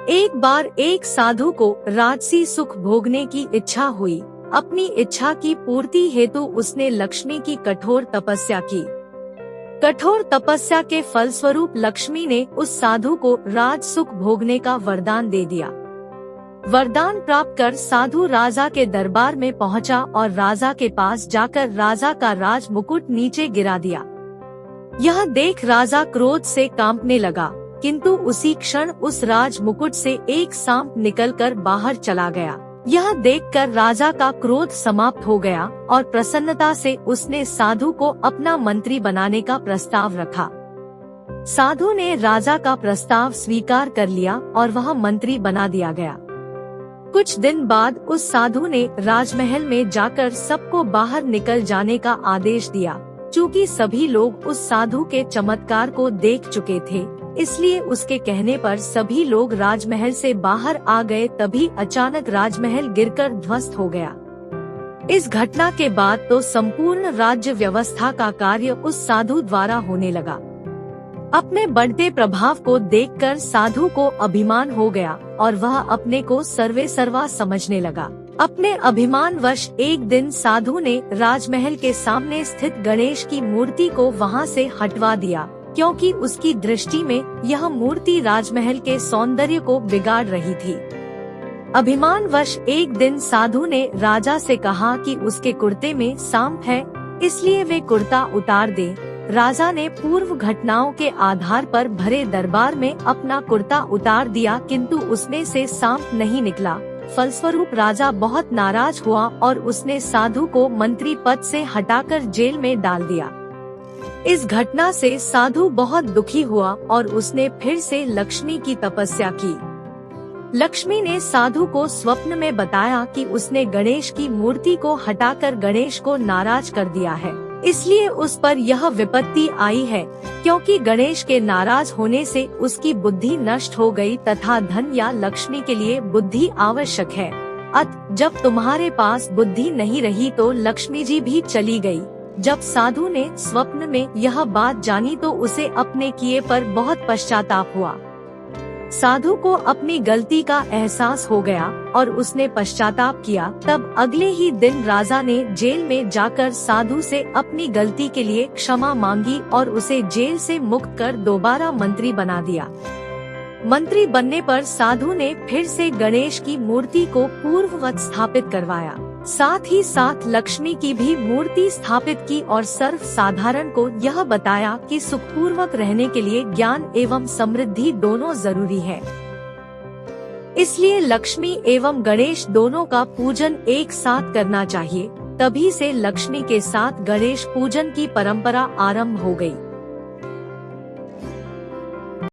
एक बार एक साधु को राजसी सुख भोगने की इच्छा हुई। अपनी इच्छा की पूर्ति हेतु उसने लक्ष्मी की कठोर तपस्या की। कठोर तपस्या के फलस्वरूप लक्ष्मी ने उस साधु को राज सुख भोगने का वरदान दे दिया। वरदान प्राप्त कर साधु राजा के दरबार में पहुंचा और राजा के पास जाकर राजा का राज मुकुट नीचे गिरा दिया। यह देख राजा क्रोध से कांपने लगा, किंतु उसी क्षण उस राज मुकुट से एक सांप निकलकर बाहर चला गया। यह देखकर राजा का क्रोध समाप्त हो गया और प्रसन्नता से उसने साधु को अपना मंत्री बनाने का प्रस्ताव रखा। साधु ने राजा का प्रस्ताव स्वीकार कर लिया और वह मंत्री बना दिया गया। कुछ दिन बाद उस साधु ने राजमहल में जाकर सबको बाहर निकल जाने का आदेश दिया। चूँकि सभी लोग उस साधु के चमत्कार को देख चुके थे, इसलिए उसके कहने पर सभी लोग राजमहल से बाहर आ गए। तभी अचानक राजमहल गिरकर ध्वस्त हो गया। इस घटना के बाद तो संपूर्ण राज्य व्यवस्था का कार्य उस साधु द्वारा होने लगा। अपने बढ़ते प्रभाव को देखकर साधु को अभिमान हो गया और वह अपने को सर्वेसर्वा समझने लगा। अपने अभिमानवश एक दिन साधु ने राजमहल के सामने स्थित गणेश की मूर्ति को वहां से हटवा दिया, क्योंकि उसकी दृष्टि में यह मूर्ति राजमहल के सौंदर्य को बिगाड़ रही थी। अभिमानवश एक दिन साधु ने राजा से कहा कि उसके कुर्ते में सांप है, इसलिए वे कुर्ता उतार दे। राजा ने पूर्व घटनाओं के आधार पर भरे दरबार में अपना कुर्ता उतार दिया, किंतु उसमें से सांप नहीं निकला। फलस्वरूप राजा बहुत नाराज हुआ और उसने साधु को मंत्री पद से हटाकर जेल में डाल दिया। इस घटना से साधु बहुत दुखी हुआ और उसने फिर से लक्ष्मी की तपस्या की। लक्ष्मी ने साधु को स्वप्न में बताया कि उसने गणेश की मूर्ति को हटाकर गणेश को नाराज कर दिया है, इसलिए उस पर यह विपत्ति आई है। क्योंकि गणेश के नाराज होने से उसकी बुद्धि नष्ट हो गई तथा धन या लक्ष्मी के लिए बुद्धि आवश्यक है। अतः जब तुम्हारे पास बुद्धि नहीं रही तो लक्ष्मी जी भी चली गई। जब साधु ने स्वप्न में यह बात जानी तो उसे अपने किए पर बहुत पश्चाताप हुआ। साधु को अपनी गलती का एहसास हो गया और उसने पश्चाताप किया। तब अगले ही दिन राजा ने जेल में जाकर साधु से अपनी गलती के लिए क्षमा मांगी और उसे जेल से मुक्त कर दोबारा मंत्री बना दिया। मंत्री बनने पर साधु ने फिर से गणेश की मूर्ति को पूर्ववत स्थापित करवाया। साथ ही साथ लक्ष्मी की भी मूर्ति स्थापित की और सर्व साधारण को यह बताया कि सुखपूर्वक रहने के लिए ज्ञान एवं समृद्धि दोनों जरूरी है। इसलिए लक्ष्मी एवं गणेश दोनों का पूजन एक साथ करना चाहिए। तभी से लक्ष्मी के साथ गणेश पूजन की परंपरा आरंभ हो गई।